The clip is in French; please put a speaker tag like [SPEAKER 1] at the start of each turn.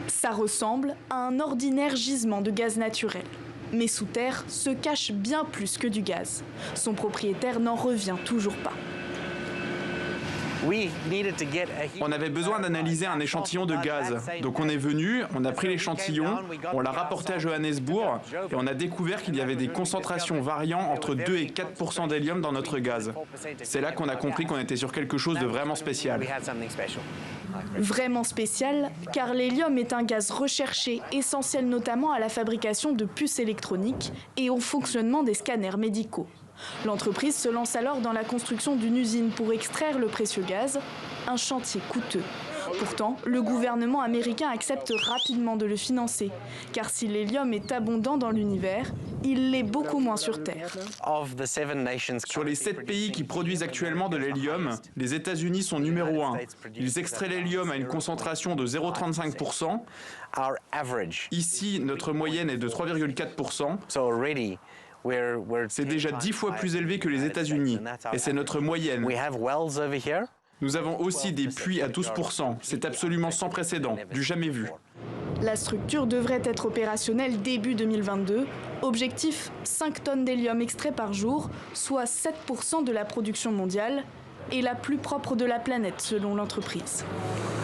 [SPEAKER 1] Ça ressemble à un ordinaire gisement de gaz naturel. Mais sous terre se cache bien plus que du gaz. Son propriétaire n'en revient toujours pas.
[SPEAKER 2] On avait besoin d'analyser un échantillon de gaz. Donc on est venu, on a pris l'échantillon, on l'a rapporté à Johannesburg et on a découvert qu'il y avait des concentrations variant entre 2 et 4% d'hélium dans notre gaz. C'est là qu'on a compris qu'on était sur quelque chose de vraiment spécial.
[SPEAKER 1] Vraiment spécial, car l'hélium est un gaz recherché, essentiel notamment à la fabrication de puces électroniques et au fonctionnement des scanners médicaux. L'entreprise se lance alors dans la construction d'une usine pour extraire le précieux gaz, un chantier coûteux. Pourtant, le gouvernement américain accepte rapidement de le financer, car si l'hélium est abondant dans l'univers, il l'est beaucoup moins sur Terre.
[SPEAKER 2] Sur les 7 pays qui produisent actuellement de l'hélium, les États-Unis sont numéro 1. Ils extraient l'hélium à une concentration de 0,35%. Ici, notre moyenne est de 3,4%. C'est déjà 10 fois plus élevé que les États-Unis, et c'est notre moyenne. Nous avons aussi des puits à 12%. C'est absolument sans précédent, du jamais vu.
[SPEAKER 1] La structure devrait être opérationnelle début 2022. Objectif, 5 tonnes d'hélium extrait par jour, soit 7% de la production mondiale, et la plus propre de la planète selon l'entreprise.